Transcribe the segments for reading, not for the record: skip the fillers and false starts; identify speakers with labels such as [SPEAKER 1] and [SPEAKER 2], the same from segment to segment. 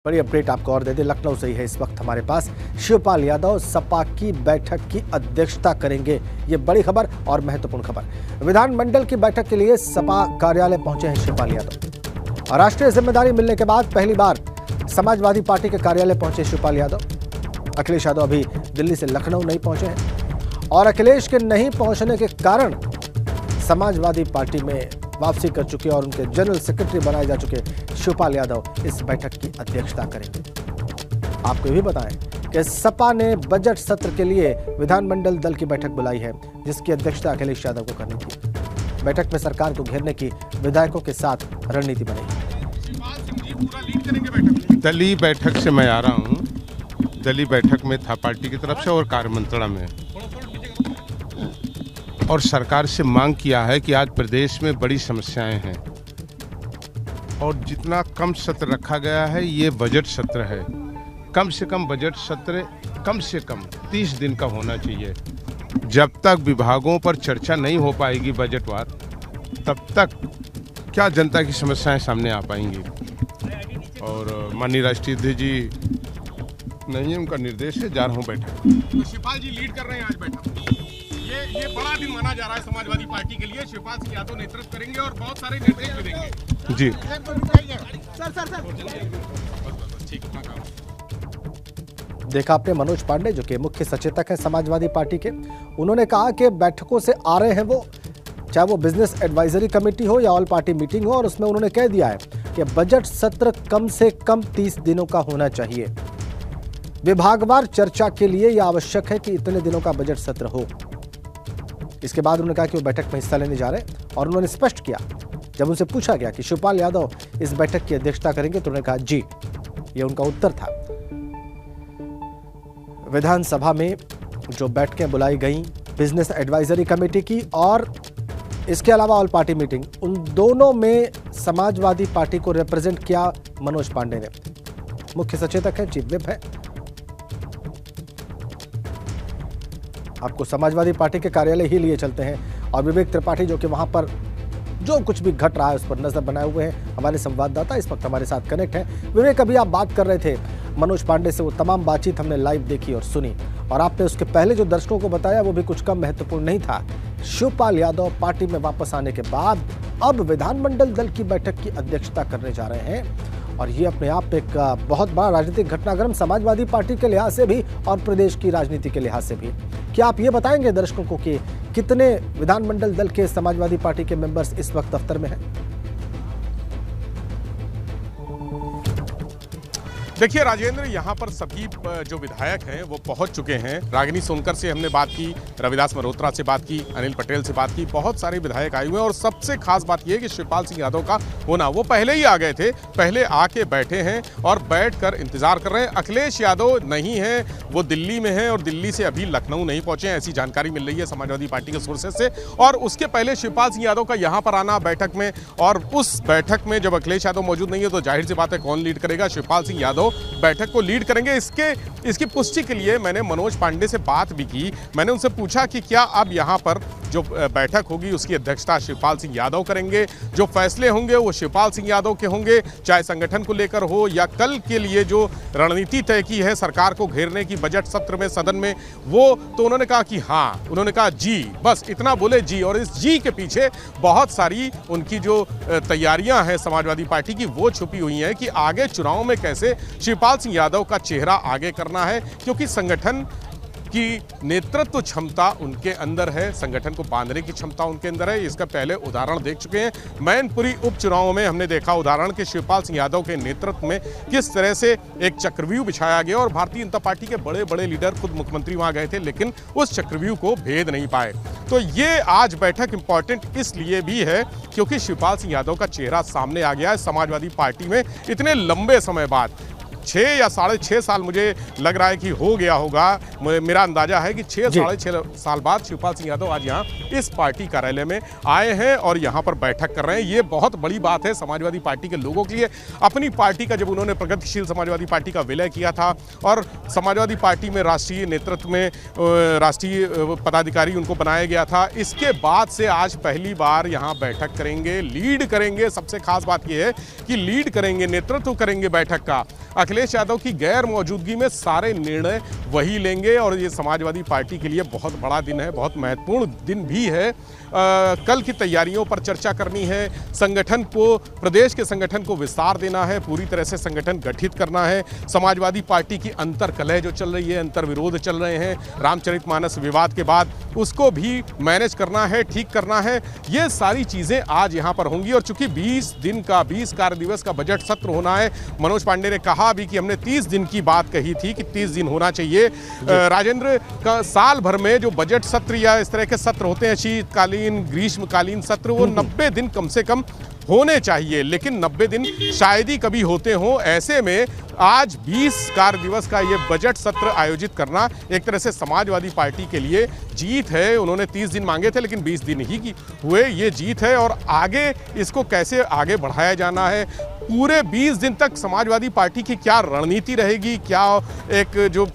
[SPEAKER 1] बड़ी अपडेट आपको और दे दें, लखनऊ से ही है इस वक्त हमारे पास। शिवपाल यादव सपा की बैठक की अध्यक्षता करेंगे, ये बड़ी खबर और महत्वपूर्ण खबर। विधानमंडल की बैठक के लिए सपा कार्यालय पहुंचे हैं शिवपाल यादव और राष्ट्रीय जिम्मेदारी मिलने के बाद पहली बार समाजवादी पार्टी के कार्यालय पहुंचे शिवपाल यादव। अखिलेश यादव अभी दिल्ली से लखनऊ नहीं पहुंचे हैं और अखिलेश के नहीं पहुंचने के कारण समाजवादी पार्टी में वापसी कर चुके और उनके जनरल सेक्रेटरी बनाए जा चुके शिवपाल यादव इस बैठक की अध्यक्षता करेंगे। आपको भी बताएं कि सपा ने बजट सत्र के लिए विधानमंडल दल की बैठक बुलाई है, जिसकी अध्यक्षता अखिलेश यादव को करनी थी। बैठक में सरकार को घेरने की विधायकों के साथ रणनीति बनेगी।
[SPEAKER 2] दलीय बैठक से मैं आ रहा हूँ। दलीय बैठक में था पार्टी की तरफ से और कार्यमंत्रणा में, और सरकार से मांग किया है कि आज प्रदेश में बड़ी समस्याएं हैं और जितना कम सत्र रखा गया है ये बजट सत्र है। कम से कम बजट सत्र कम से कम 30 दिन का होना चाहिए। जब तक विभागों पर चर्चा नहीं हो पाएगी बजटवार, तब तक क्या जनता की समस्याएं सामने आ पाएंगी। और माननीय राष्ट्रीय अध्यक्ष जी नहीं है, उनका निर्देश है, जा रहा हूँ बैठक।
[SPEAKER 3] तो शिवपाल जी लीड कर रहे हैं आज बैठक। ये बड़ा दिन माना जा रहा है समाजवादी पार्टी के लिए। शिवपाल सिंह यादव नेतृत्व करेंगे और बहुत सारे निर्देश भी देंगे।
[SPEAKER 2] जी
[SPEAKER 1] देखा आपने मनोज पांडे जो कि मुख्य सचेतक हैं समाजवादी पार्टी के, उन्होंने कहा कि बैठकों से आ रहे हैं वो, चाहे वो बिजनेस एडवाइजरी कमेटी हो या ऑल पार्टी मीटिंग हो, और उसमें उन्होंने कह दिया है कि बजट सत्र कम से कम 30 दिनों का होना चाहिए। विभागवार चर्चा के लिए यह आवश्यक है कि इतने दिनों का बजट सत्र हो। इसके बाद उन्होंने कहा कि वो बैठक में हिस्सा लेने जा रहे हैं और उन्होंने स्पष्ट किया, जब उनसे पूछा गया कि शिवपाल यादव इस बैठक की अध्यक्षता करेंगे तो उन्होंने कहा जी, ये उनका उत्तर था। विधानसभा में जो बैठकें बुलाई गई बिजनेस एडवाइजरी कमेटी की और इसके अलावा ऑल पार्टी मीटिंग, उन दोनों में समाजवादी पार्टी को रिप्रेजेंट किया मनोज पांडे ने। मुख्य सचेतक है, चीफ विप है। आपको समाजवादी पार्टी के कार्यालय ही लिए चलते हैं और विवेक त्रिपाठी जो कि वहां पर जो कुछ भी घट रहा है उस पर नजर बनाए हुए हैं, हमारे संवाददाता इस वक्त हमारे साथ कनेक्ट हैं। विवेक, अभी आप बात कर रहे थे मनोज पांडे से, वो तमाम बातचीत हमने लाइव देखी और सुनी, और आपने उसके पहले जो दर्शकों को बताया वो भी कुछ कम महत्वपूर्ण नहीं था। शिवपाल यादव पार्टी में वापस आने के बाद अब विधानमंडल दल की बैठक की अध्यक्षता करने जा रहे हैं, और ये अपने आप एक बहुत बड़ा राजनीतिक घटनाक्रम समाजवादी पार्टी के लिहाज से भी और प्रदेश की राजनीति के लिहाज से भी। क्या आप ये बताएंगे दर्शकों को कि कितने विधानमंडल दल के समाजवादी पार्टी के मेंबर्स इस वक्त दफ्तर में हैं?
[SPEAKER 3] देखिए राजेंद्र, यहाँ पर सभी जो विधायक हैं वो पहुंच चुके हैं। रागिनी सोनकर से हमने बात की, रविदास मल्होत्रा से बात की, अनिल पटेल से बात की, बहुत सारे विधायक आए हुए हैं। और सबसे खास बात यह है कि शिवपाल सिंह यादव का होना, वो पहले ही आ गए थे, पहले आके बैठे हैं और बैठकर इंतजार कर रहे हैं। अखिलेश यादव नहीं है, वो दिल्ली में है और दिल्ली से अभी लखनऊ नहीं पहुंचे हैं, ऐसी जानकारी मिल रही है समाजवादी पार्टी के सोर्सेज से। और उसके पहले शिवपाल सिंह यादव का यहाँ पर आना बैठक में, और उस बैठक में जब अखिलेश यादव मौजूद नहीं है तो जाहिर सी बात है कौन लीड करेगा? शिवपाल सिंह यादव बैठक को लीड करेंगे। इसकी पुष्टि के लिए मैंने मनोज पांडे से बात भी की। मैंने उनसे पूछा कि क्या अब यहाँ पर जो बैठक होगी उसकी अध्यक्षता शिवपाल सिंह यादव करेंगे, जो फैसले होंगे वो शिवपाल सिंह यादव के होंगे, चाहे संगठन को लेकर हो या कल के लिए जो रणनीति तय की है सरकार को घेरने की बजट सत्र में, सदन में, वो तो उन्होंने कहा कि हाँ, उन्होंने कहा जी, बस इतना बोले जी। और इस जी के पीछे बहुत सारी उनकी जो तैयारियां हैं समाजवादी पार्टी की वो छुपी हुई हैं कि आगे चुनाव में कैसे शिवपाल सिंह यादव का चेहरा आगे करना है, क्योंकि संगठन की नेतृत्व क्षमता उनके अंदर है, संगठन को बांधने की क्षमता उनके अंदर है। इसका पहले उदाहरण देख चुके हैं। मैनपुरी उपचुनाव में हमने देखा उदाहरण कि शिवपाल सिंह यादव के नेतृत्व में किस तरह से एक चक्रव्यूह बिछाया गया और भारतीय जनता पार्टी के बड़े बड़े लीडर, खुद मुख्यमंत्री वहां गए थे, लेकिन उस चक्रव्यूह को भेद नहीं पाए। तो ये आज बैठक इंपॉर्टेंट इसलिए भी है क्योंकि शिवपाल सिंह यादव का चेहरा सामने आ गया है समाजवादी पार्टी में इतने लंबे समय बाद। 6 या 6.5 साल मुझे लग रहा है कि हो गया होगा। मेरा अंदाजा है कि 6-6.5 साल बाद शिवपाल सिंह यादव आज यहाँ इस पार्टी कार्यालय में आए हैं और यहाँ पर बैठक कर रहे हैं। ये बहुत बड़ी बात है समाजवादी पार्टी के लोगों के लिए। अपनी पार्टी का जब उन्होंने प्रगतिशील समाजवादी पार्टी का विलय किया था और समाजवादी पार्टी में राष्ट्रीय नेतृत्व में राष्ट्रीय पदाधिकारी उनको बनाया गया था, इसके बाद से आज पहली बार यहाँ बैठक करेंगे, लीड करेंगे। सबसे खास बात यह है कि लीड करेंगे, नेतृत्व करेंगे बैठक का अखिलेश यादव की गैर मौजूदगी में सारे निर्णय वही लेंगे और ये समाजवादी पार्टी के लिए बहुत बड़ा दिन है, बहुत महत्वपूर्ण दिन भी है। कल की तैयारियों पर चर्चा करनी है, संगठन को, प्रदेश के संगठन को विस्तार देना है, पूरी तरह से संगठन गठित करना है। समाजवादी पार्टी की अंतर कलह जो चल रही है, अंतर विरोध चल रहे हैं, रामचरितमानस विवाद के बाद उसको भी मैनेज करना है, ठीक करना है। ये सारी चीज़ें आज यहाँ पर होंगी और चूंकि 20 कार्य दिवस का बजट सत्र होना है, मनोज पांडे ने कहा भी कि हमने 30 दिन की बात कही थी कि 30 दिन होना चाहिए। राजेंद्र, का साल भर में जो बजट सत्र या इस तरह के सत्र होते हैं, शीतकालीन, ग्रीष्मकालीन सत्र, वो 90 दिन कम से कम होने चाहिए, लेकिन 90 दिन शायद ही कभी होते हों। ऐसे में आज 20 कार्य दिवस का ये बजट सत्र आयोजित करना एक तरह से समाजवादी पार्टी के लिए जीत है। उन्होंने 30 दिन मांगे थे लेकिन 20 दिन ही की हुए, ये जीत है। और आगे इसको कैसे आगे बढ़ाया जाना है, पूरे 20 दिन तक समाजवादी पार्टी की क्या रणनीति रहेगी, क्या एक जो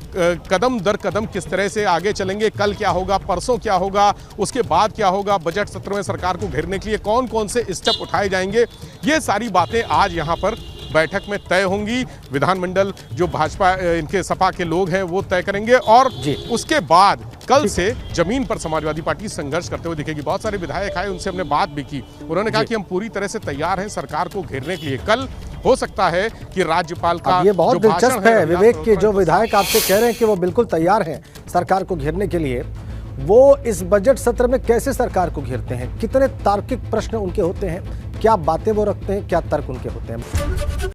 [SPEAKER 3] कदम दर कदम किस तरह से आगे चलेंगे, कल क्या होगा, परसों क्या होगा, उसके बाद क्या होगा, बजट सत्र में सरकार को घेरने के लिए कौन कौन से स्टेप उठाए जाएंगे, ये सारी बातें आज यहाँ पर बैठक में तय होंगी। विधानमंडल जो भाजपा, इनके सपा के लोग हैं वो तय करेंगे और उसके बाद कल से जमीन पर समाजवादी पार्टी संघर्ष करते हुए दिखेगी। बहुत सारे विधायक आए, उनसे हमने बात भी की, उन्होंने कहा कि हम पूरी तरह से तैयार हैं सरकार को घेरने के लिए। कल हो सकता है कि राज्यपाल का
[SPEAKER 1] ये बहुत दिलचस्प है विवेक के जो विधायक आपसे कह रहे हैं कि वो बिल्कुल तैयार हैं सरकार को घेरने के लिए, वो इस बजट सत्र में कैसे सरकार को घेरते हैं, कितने तार्किक प्रश्न उनके होते हैं, क्या बातें वो रखते हैं, क्या तर्क उनके होते हैं।